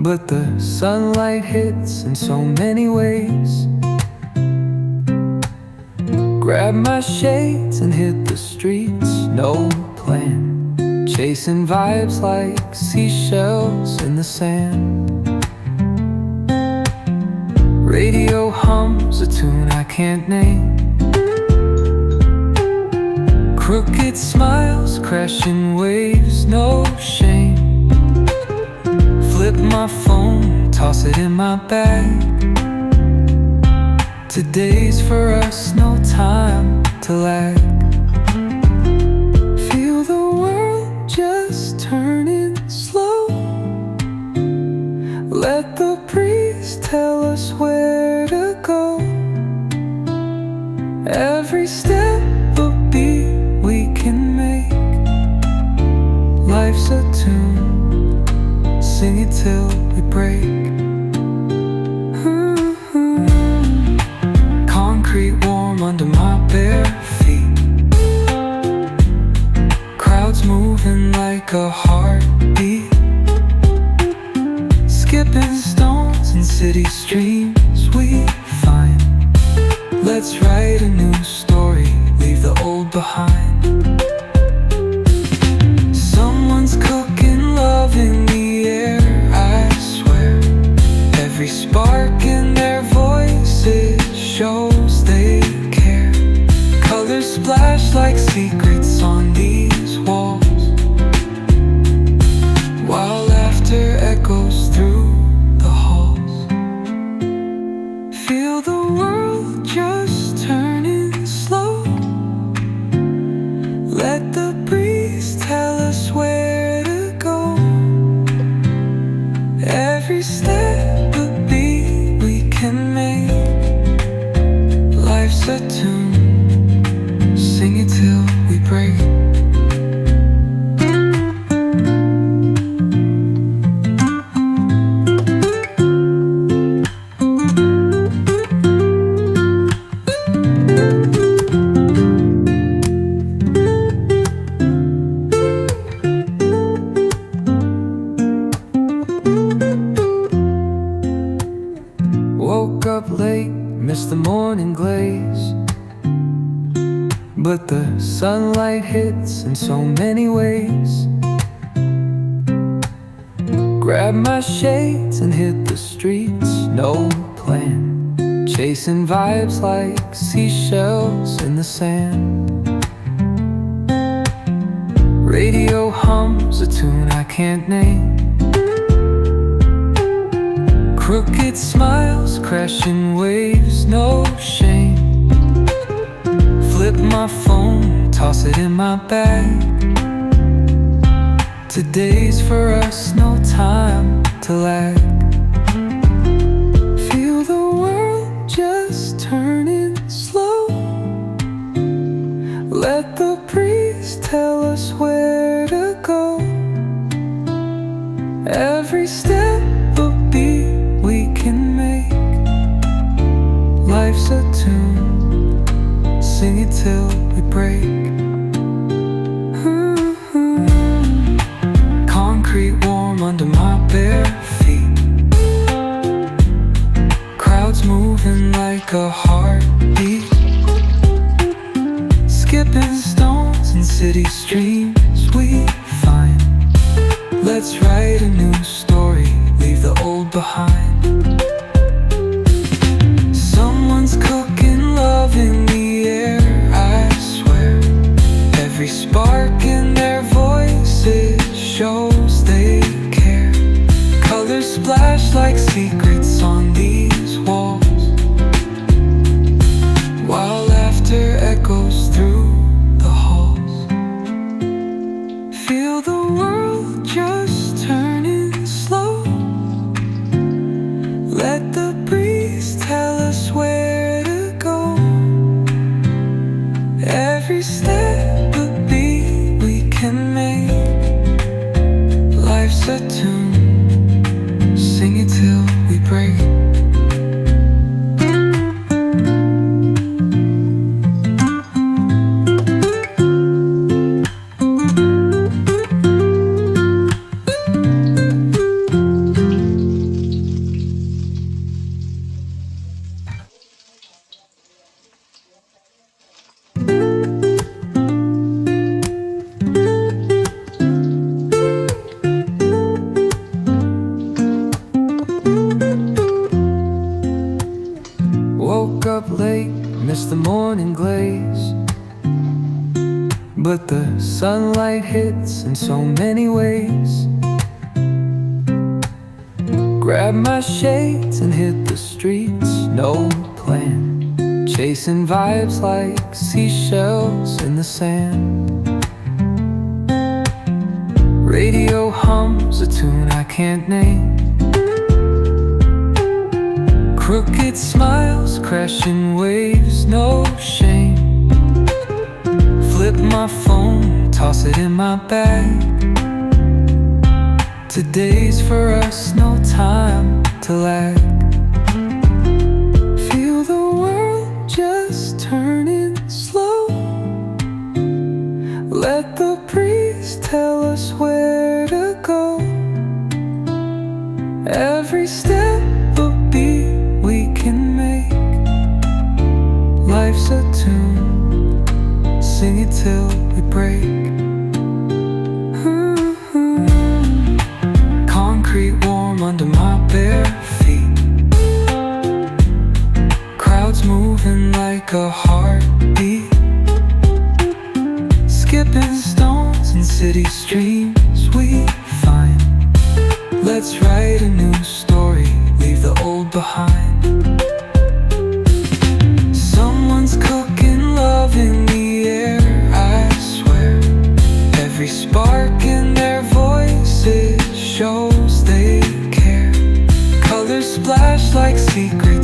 but the sunlight hits in so many ways. Grab my shades and hit the streets, no plan, chasing vibes like seashells in the sand. Radio hums a tune I can't name. Crooked smiles, crashing waves, no shame. Flip my phone, toss it in my bag. Today's for us, no time to lag. Feel the world just turning slow. Let the breeze tell us where to go. Every step a beat we can make. Life's a tune, sing it till we break. Concrete warm under my bare feet. Crowds moving like a heartbeat. Skipping stones in city streams we find. Let's write a new story, leave the old behind. Someone's cooking love in the air, I swear. Every spark in their voices shows they care. Colors splash like secrets on these walls, while laughter echoes through the halls. Feel the world just turning slow. Let the breeze tell us where to go. Every step a beat we can make. Life's a tune, sing it till we break. Woke up late, missed the morning glaze, but the sunlight hits in so many ways. Grab my shades and hit the streets, no plan, chasing vibes like seashells in the sand. Radio hums a tune I can't name. Crooked smiles, crashing waves, no shame. Flip my phone, toss it in my bag. Today's for us, no time to lag. Feel the world just turning slow. Let the breeze tell us where to go. Every step a beat we can make. Life's a tune, sing it till we break. Concrete warm under my bare feet. Crowds moving like a heartbeat. Skipping stones in city streams we find. Let's write a new story, leave the old behind. Someone's cooking love in the air, I swear. Every spark in their voices shows they care. Colors splash like secrets on these walls, while laughter echoes through the halls. Feel the world just turning slow. Let the breeze tell us where to go. Every step a beat we can make. Life's a tune, sing it till we break. Sunlight hits in so many ways. Grab my shades and hit the streets, no plan. Chasing vibes like seashells in the sand. Radio hums a tune I can't name. Crooked smiles, crashing waves, no shame. Flip my phone, toss it in my bag. Today's for us, no time to lag. Feel the world just turning slow. Let the breeze tell us where to go. Every step a beat we can make. Life's a tune, sing it till we break. Concrete warm under my bare feet. Crowds moving like a heartbeat. Skipping stones in city streams we find. Let's write a new story, leave the old behind. Someone's cooking love in the air, I swear. Every spark in their voices shows they care. Colors splash like secrets